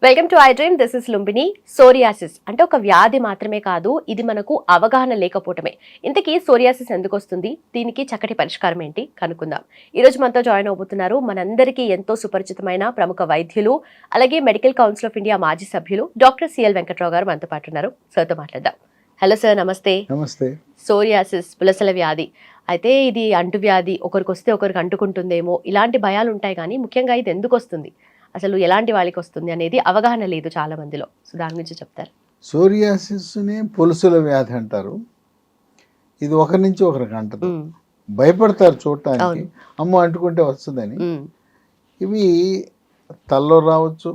Welcome to I dream. This is Lumbini. Psoriasis అంటే ఒక వ్యాధి మాత్రమే కాదు, ఇది మనకు అవగాహన లేకపోవటమే. ఇంతకీ సోరియాసిస్ ఎందుకు వస్తుంది, దీనికి చక్కటి పరిష్కారం ఏంటి కనుక్కుందాం. ఈ రోజు మనతో జాయిన్ అవబోతున్నారు మనందరికీ ఎంతో సుపరిచితమైన ప్రముఖ వైద్యులు, అలాగే మెడికల్ కౌన్సిల్ ఆఫ్ ఇండియా మాజీ సభ్యులు డాక్టర్ సిఎల్ వెంకట్రావు గారు మనతో పాటు ఉన్నారు. సార్తో మాట్లాడదాం. హలో సార్, నమస్తే. నమస్తే. సోరియాసిస్ పులసల వ్యాధి అయితే ఇది అంటువ్యాధి, ఒకరికి వస్తే ఒకరికి అంటుకుంటుందేమో ఇలాంటి భయాలు ఉంటాయి, కానీ ముఖ్యంగా ఇది ఎందుకు వస్తుంది, అసలు ఎలాంటి వాళ్ళకి వస్తుంది అనేది అవగాహన లేదు చాలా మందిలో. సో దాని గురించి చెప్తారు. సోరియాసిస్ని పులుసుల వ్యాధి అంటారు. ఇది ఒకరి నుంచి ఒకరికి అంటదు. భయపడతారు చూడటానికి, అమ్మో అంటుకుంటే వస్తుందని. ఇవి తల్లో రావచ్చు,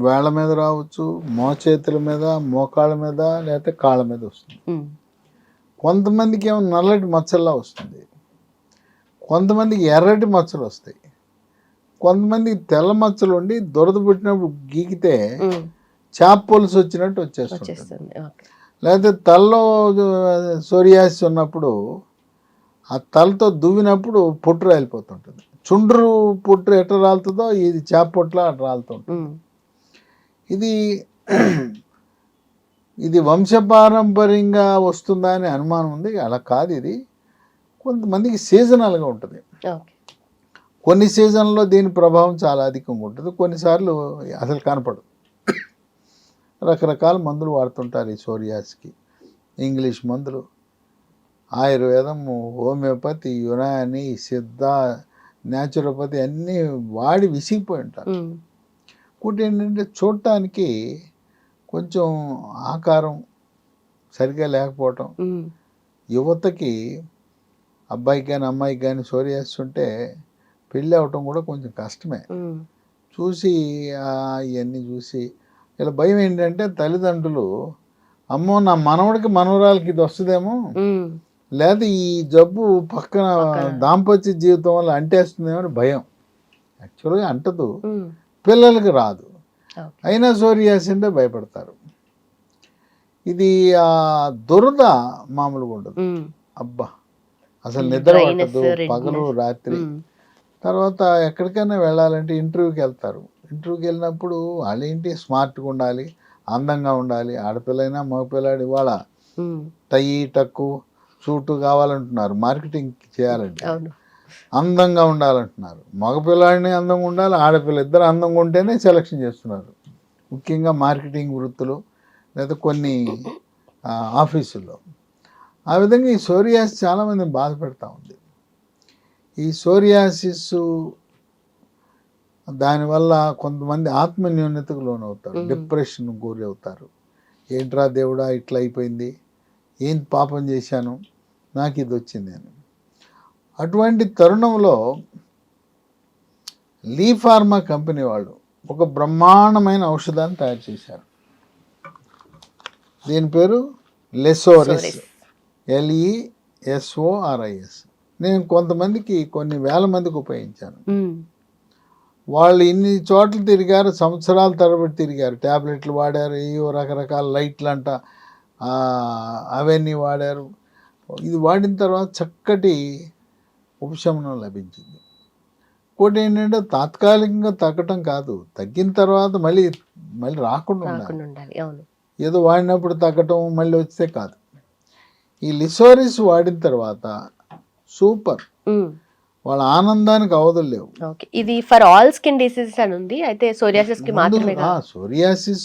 వేళ్ళ మీద రావచ్చు, మోచేతుల మీద, మోకాళ్ళ మీద, లేకపోతే కాళ్ళ మీద వస్తుంది. కొంతమందికి ఏమో నల్లటి మచ్చల్లా వస్తుంది, కొంతమందికి ఎర్రటి మచ్చలు వస్తాయి, కొంతమందికి తెల్ల మచ్చలు ఉండి దురద పుట్టినప్పుడు గీకితే చేప పులుసు వచ్చినట్టు వచ్చేస్తుంది. లేకపోతే తలలో సోరియాసిస్ ఉన్నప్పుడు ఆ తలతో దువ్వినప్పుడు పుట్టు రాలిపోతుంటుంది. చుండ్రు పుట్టు ఎట్లా రాలుతుందో ఇది చేప పుట్ల అట్లా రాలుతుంటుంది. ఇది వంశపారంపర్యంగా వస్తుందా అని అనుమానం ఉంది. అలా కాదు, ఇది కొంతమందికి సీజనల్గా ఉంటుంది. కొన్ని సీజన్లో దీని ప్రభావం చాలా అధికంగా ఉంటుంది, కొన్నిసార్లు అసలు కనపడదు. రకరకాల మందులు వాడుతుంటారు ఈ సోరియాసిస్కి. ఇంగ్లీష్ మందులు, ఆయుర్వేదం, హోమియోపతి, యునాని, సిద్ధ, న్యాచురోపతి అన్నీ వాడి విసిగిపోయి ఉంటారు. ఇంకోటి ఏంటంటే చూడటానికి కొంచెం ఆకారం సరిగా లేకపోవటం. యువతకి అబ్బాయికి కానీ అమ్మాయికి కానీ సోరియాసిస్ ఉంటే పెళ్ళి అవటం కూడా కొంచెం కష్టమే. చూసి ఇవన్నీ చూసి ఇలా భయం ఏంటంటే తల్లిదండ్రులు, అమ్మో నా మనవడికి మనవరాలకి ఇది వస్తుందేమో, లేదా ఈ జబ్బు పక్కన దాంపత్య జీవితం వల్ల అంటేస్తుందేమో అని భయం. యాక్చువల్గా అంటదు, పిల్లలకి రాదు, అయినా సోరియాసిస్ అంటే భయపడతారు. ఇది దురద మామూలుగా ఉండదు. అబ్బా అసలు నిద్ర పట్టదు పగలు రాత్రి. తర్వాత ఎక్కడికైనా వెళ్ళాలంటే ఇంటర్వ్యూకి వెళ్తారు. ఇంటర్వ్యూకి వెళ్ళినప్పుడు వాళ్ళేంటి స్మార్ట్గా ఉండాలి, అందంగా ఉండాలి. ఆడపిల్లైనా మగపిల్లాడు ఇవాళ టై టక్కు సూటు కావాలంటున్నారు, మార్కెటింగ్ చేయాలంటే అందంగా ఉండాలంటున్నారు. మగపిల్లాడిని అందంగా ఉండాలి, ఆడపిల్ల ఇద్దరు అందంగా ఉంటేనే సెలక్షన్ చేస్తున్నారు, ముఖ్యంగా మార్కెటింగ్ వృత్తులు లేదా కొన్ని ఆఫీసుల్లో. ఆ విధంగా ఈ సోరియాసిస్ చాలామంది బాధపెడతా ఉంది. ఈ సోరియాసిస్ దానివల్ల కొంతమంది ఆత్మన్యూన్యతకు లోనవుతారు, డిప్రెషన్ గురి అవుతారు. ఏంట్రా దేవుడా ఇట్లా అయిపోయింది, ఏం పాపం చేశాను, నాకు ఇది వచ్చింది అని. అటువంటి తరుణంలో లీ ఫార్మా కంపెనీ వాళ్ళు ఒక బ్రహ్మాండమైన ఔషధాన్ని తయారు చేశారు. దీని పేరు లెసోరిస్, LESORIS. నేను కొంతమందికి కొన్ని వేల మందికి ఉపయోగించాను. వాళ్ళు ఇన్ని చోట్ల తిరిగారు, సంవత్సరాల తరబడి తిరిగారు, ట్యాబ్లెట్లు వాడారు, ఏవో రకరకాల లైట్లు అంట అవన్నీ వాడారు. ఇది వాడిన తర్వాత చక్కటి ఉపశమనం లభించింది. ఇంకోటి ఏంటంటే తాత్కాలికంగా తగ్గటం కాదు, తగ్గిన తర్వాత మళ్ళీ రాకుండా ఉండాలి. ఏదో వాడినప్పుడు తగ్గటం మళ్ళీ వస్తే కాదు. ఈ లిసోరిస్ వాడిన తర్వాత సూపర్, వాళ్ళ ఆనందానికి అవధులు లేవు. ఇది ఫర్ ఆల్ స్కిన్ డిసీజెస్ అని ఉంది, అయితే సోరియాసిస్ కి మాత్రమే. సోరియాసిస్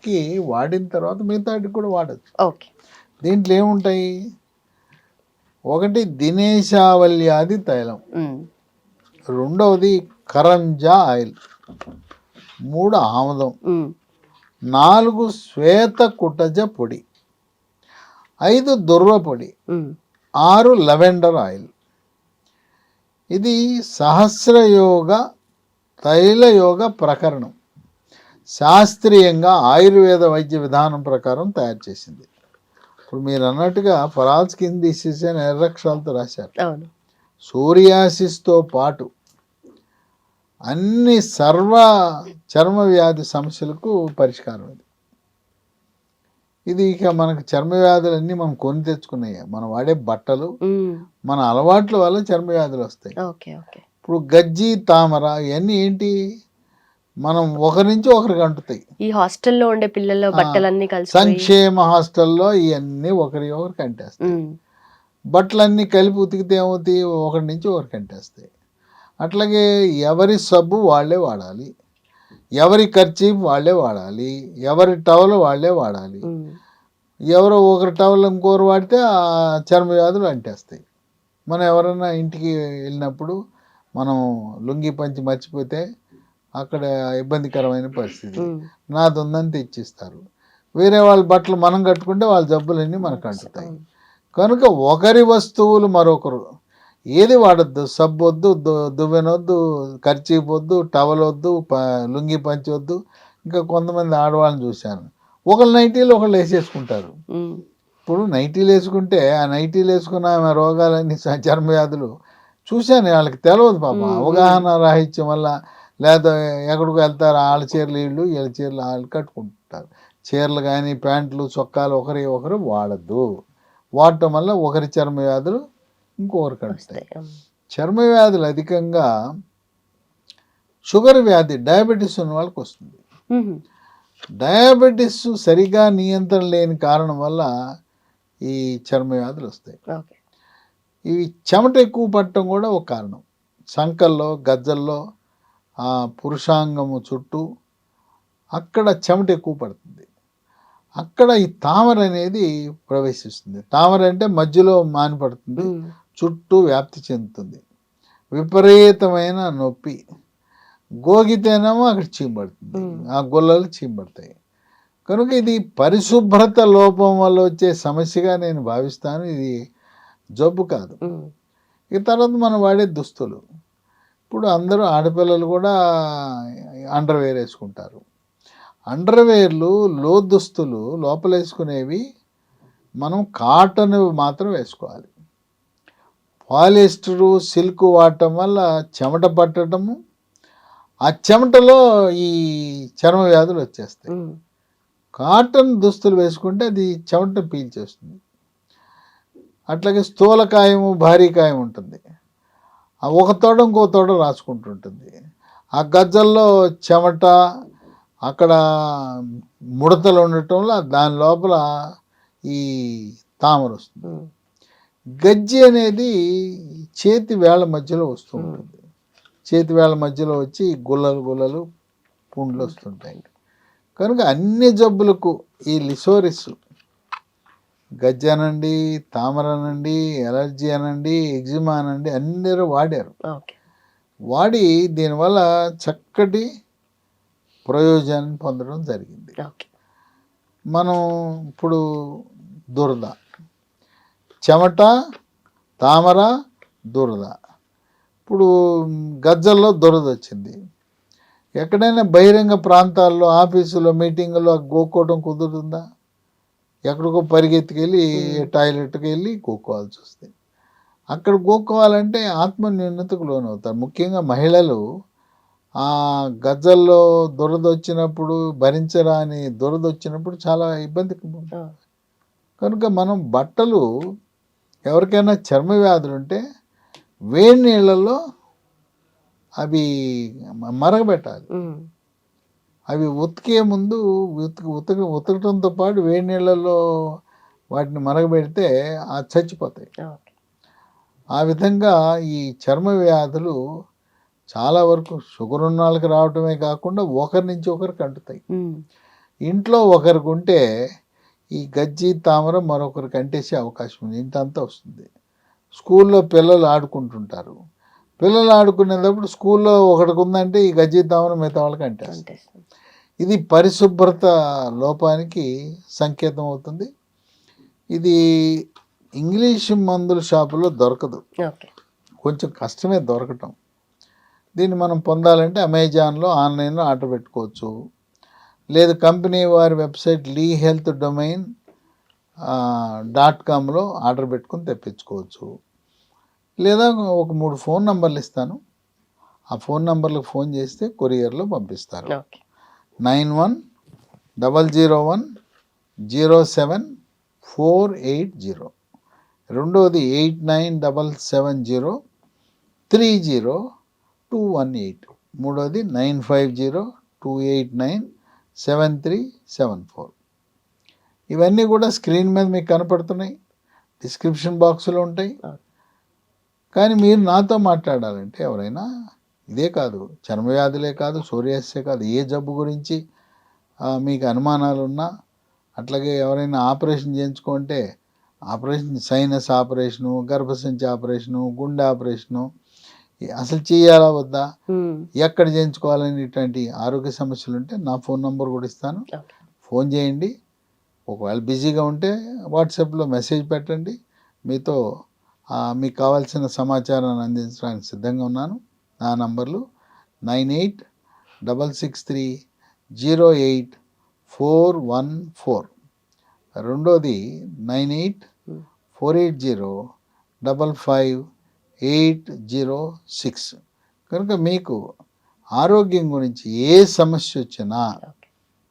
కి వాడిన తర్వాత మిగతాటికి కూడా వాడచ్చు. దీంట్లో ఏముంటాయి, ఒకటి దినేశావల్యాది తైలం, రెండవది కరంజా ఆయిల్, 3 ఆముదం, 4 శ్వేత కుటజ పొడి, 5 దుర్వ పొడి, 6 లెవెండర్ ఆయిల్. ఇది సహస్రయోగ తైలయోగ ప్రకరణం, శాస్త్రీయంగా ఆయుర్వేద వైద్య విధానం ప్రకారం తయారు చేసింది. ఇప్పుడు మీరు అన్నట్టుగా ఫర్ ఆల్ స్కిన్ డిసీజ్ అని ఎర్రక్షరాలతో రాశారు. సోరియాసిస్తో పాటు అన్ని సర్వ చర్మ వ్యాధి సమస్యలకు పరిష్కారం ఇది. ఇది ఇక మనకు చర్మ వ్యాధులన్నీ మనం కొని తెచ్చుకున్నాయి. మనం వాడే బట్టలు, మన అలవాట్ల వల్ల చర్మ వ్యాధులు వస్తాయి. Okay okay. ఇప్పుడు గజ్జి, తామర ఇవన్నీ ఏంటి, మనం ఒకరి నుంచి ఒకరికి అంటుతాయి. ఈ హాస్టల్లో ఉండే పిల్లల బట్టలన్నీ కలిసి సంక్షేమ హాస్టల్లో ఇవన్నీ ఒకరికి అంటేస్తాయి. బట్టలన్నీ కలిపి ఉతికితే ఏమవుతాయి, ఒకరి నుంచి ఒకరికి అంటేస్తాయి. అట్లాగే ఎవరి సబ్బు వాళ్ళే వాడాలి, ఎవరి కర్చీఫ్ వాళ్ళే వాడాలి, ఎవరి టవల్ వాళ్ళే వాడాలి. ఎవరో ఒకరి టవల్ ఇంకోరు వాడితే ఆ చర్మ వ్యాధులు అంటేస్తాయి. మనం ఎవరైనా ఇంటికి వెళ్ళినప్పుడు మనం లుంగి పంచి మర్చిపోతే అక్కడ ఇబ్బందికరమైన పరిస్థితి. నాది ఉందని తెచ్చిస్తారు. వేరే వాళ్ళ బట్టలు మనం కట్టుకుంటే వాళ్ళ జబ్బులన్నీ మనకు అంటుతాయి. కనుక ఒకరి వస్తువులు మరొకరు ఏది వాడద్దు. సబ్బు వద్దు, దువ్వెనొద్దు, కర్చీఫ్ వద్దు, టవల్ వద్దు, లుంగి పంచి వద్దు. ఇంకా కొంతమంది ఆడవాళ్ళని చూశాను, ఒకళ్ళు నైటీలు ఒకళ్ళు వేసేసుకుంటారు. ఇప్పుడు నైటీలు వేసుకుంటే ఆ నైటీలు వేసుకున్న ఆమె రోగాలన్నీ చర్మ వ్యాధులు చూశాను. వాళ్ళకి తెలియదు పాపం, అవగాహన రాహిత్యం వల్ల. లేదా ఎక్కడికి వెళ్తారు, వాళ్ళ చీరలు వీళ్ళు, వీళ్ళ చీరలు వాళ్ళు కట్టుకుంటారు. చీరలు కానీ ప్యాంట్లు చొక్కాలు ఒకరు వాడద్దు. వాడటం వల్ల ఒకరి చర్మ వ్యాధులు ఇంకొకరికి వస్తాయి. చర్మ వ్యాధులు అధికంగా షుగర్ వ్యాధి, డయాబెటీస్ ఉన్న వాళ్ళకి వస్తుంది. డయాబెటీస్ సరిగా నియంత్రణ లేని కారణం వల్ల ఈ చర్మ వ్యాధులు వస్తాయి. ఇవి చెమట ఎక్కువ పట్టడం కూడా ఒక కారణం. సంకల్లో, గజ్జల్లో, ఆ పురుషాంగము చుట్టూ అక్కడ చెమట ఎక్కువ పడుతుంది. అక్కడ ఈ తామర అనేది ప్రవేశిస్తుంది. తామర అంటే మధ్యలో మానిపడుతుంది, చుట్టూ వ్యాప్తి చెందుతుంది. విపరీతమైన నొప్పి. గోగితేనేమో అక్కడ చీమపడుతుంది, ఆ గొల్లలు చీమపడతాయి. కనుక ఇది పరిశుభ్రత లోపం వల్ల వచ్చే సమస్యగా నేను భావిస్తాను. ఇది జబ్బు కాదు. ఇక తర్వాత మనం వాడే దుస్తులు. ఇప్పుడు అందరూ ఆడపిల్లలు కూడా అండర్వేర్ వేసుకుంటారు. అండర్వేర్లు, లో దుస్తులు లోపల వేసుకునేవి మనం కాటన్ మాత్రం వేసుకోవాలి. పాలిస్టరు, సిల్క్ వాడటం వల్ల చెమట పట్టడము, ఆ చెమటలో ఈ చర్మ వ్యాధులు వచ్చేస్తాయి. కాటన్ దుస్తులు వేసుకుంటే అది చెమట పీల్చేస్తుంది. అట్లాగే స్థూలకాయము, భారీకాయం ఉంటుంది. ఆ ఒక తోడ ఇంకో తోడ రాసుకుంటుంటుంది. ఆ గజ్జల్లో చెమట, అక్కడ ముడతలు ఉండటం వల్ల దాని లోపల ఈ తామర వస్తుంది. గజ్జి అనేది చేతి వేళ్ల మధ్యలో వస్తూ ఉంటుంది. చేతి వేళ్ల మధ్యలో వచ్చి గుల్లలు పుండ్లు వస్తుంటాయి. కనుక అన్ని జబ్బులకు ఈ లిసోరిస్, గజ్జి అనండి, తామర అనండి, ఎలర్జీ అనండి, ఎగ్జిమా అనండి, అందరూ వాడారు. వాడి దీనివల్ల చక్కటి ప్రయోజనాన్ని పొందడం జరిగింది. మనం ఇప్పుడు దురద, చెమట, తామర, దురద. ఇప్పుడు గజ్జల్లో దురద వచ్చింది. ఎక్కడైనా బహిరంగ ప్రాంతాల్లో, ఆఫీసులో, మీటింగులో గోక్కోవడం కుదురుతుందా? ఎక్కడికో పరిగెత్తుకెళ్ళి టాయిలెట్కి వెళ్ళి గోక్కోవాల్సి వస్తుంది. అక్కడ గోక్కోవాలంటే ఆత్మన్యూనతకు లోనవుతారు. ముఖ్యంగా మహిళలు ఆ గజ్జల్లో దురద వచ్చినప్పుడు, భరించరాని దురద వచ్చినప్పుడు చాలా ఇబ్బంది. కనుక మనం బట్టలు, ఎవరికైనా చర్మ వ్యాధులు ఉంటే వేడి నీళ్ళల్లో అవి మరగబెట్టాలి. అవి ఉతికే ముందు ఉతకటంతో పాటు వేడి నీళ్ళల్లో వాటిని మరగబెడితే అది చచ్చిపోతాయి. ఆ విధంగా ఈ చర్మ వ్యాధులు చాలా వరకు షుగర్ ఉన్న వాళ్ళకి రావటమే కాకుండా ఒకరి నుంచి ఒకరికి అంటుతాయి. ఇంట్లో ఒకరికి ఉంటే ఈ గజ్జి, తామర మరొకరికి అంటేసే అవకాశం ఉంది. ఇంతంతా వస్తుంది. స్కూల్లో పిల్లలు ఆడుకుంటుంటారు. పిల్లలు ఆడుకునేటప్పుడు స్కూల్లో ఒకటికి ఉందంటే ఈ గజ్జి, తామర మిగతా వాళ్ళకి అంటేస్తుంది. ఇది పరిశుభ్రత లోపానికి సంకేతం అవుతుంది. ఇది ఇంగ్లీష్ మందుల షాపులో దొరకదు, కొంచెం కష్టమే దొరకటం. దీన్ని మనం పొందాలంటే అమెజాన్లో, ఆన్లైన్లో ఆర్డర్ పెట్టుకోవచ్చు. లేదు కంపెనీ వారి వెబ్సైట్ lehealthdomain.com ఆర్డర్ పెట్టుకుని తెప్పించుకోవచ్చు. లేదా ఒక 3 ఫోన్ నంబర్లు ఇస్తాను. ఆ ఫోన్ నంబర్లకు ఫోన్ చేస్తే కొరియర్లో పంపిస్తారు. 910001 89770480. రెండోది 8977030218. మూడోది 9502897374. ఇవన్నీ కూడా స్క్రీన్ మీద మీకు కనపడుతున్నాయి, డిస్క్రిప్షన్ బాక్స్లో ఉంటాయి. కానీ మీరు నాతో మాట్లాడాలంటే ఎవరైనా, ఇదే కాదు చర్మవ్యాధులే కాదు, సోరియాసిసే కాదు, ఏ జబ్బు గురించి మీకు అనుమానాలు ఉన్నా, అట్లాగే ఎవరైనా ఆపరేషన్ చేయించుకుంటే ఆపరేషన్, సైనస్ ఆపరేషను, గర్భసంచి ఆపరేషను, గుండె ఆపరేషను, అసలు చేయాలా వద్దా, ఎక్కడ చేయించుకోవాలనేటువంటి ఆరోగ్య సమస్యలు ఉంటే నా ఫోన్ నంబర్ కూడా ఇస్తాను, ఫోన్ చేయండి. ఒకవేళ బిజీగా ఉంటే వాట్సాప్లో మెసేజ్ పెట్టండి. మీతో మీకు కావాల్సిన సమాచారాన్ని అందించడానికి సిద్ధంగా ఉన్నాను. నా నంబర్లు 9866308414. రెండోది 9848055806. కనుక మీకు ఆరోగ్యం గురించి ఏ సమస్య వచ్చినా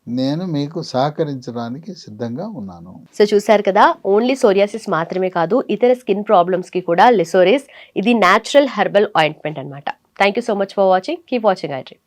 నేను మీకు సహకరించడానికి సిద్ధంగా ఉన్నాను. సో చూసారు కదా, ఓన్లీ సోరియాసిస్ మాత్రమే కాదు, ఇతర స్కిన్ ప్రాబ్లమ్స్ కి కూడా లిసోరిస్ ఇది న్యాచురల్ హెర్బల్ ఆయింట్మెంట్ అన్నమాట. Thank you so much for watching. Keep watching I dream.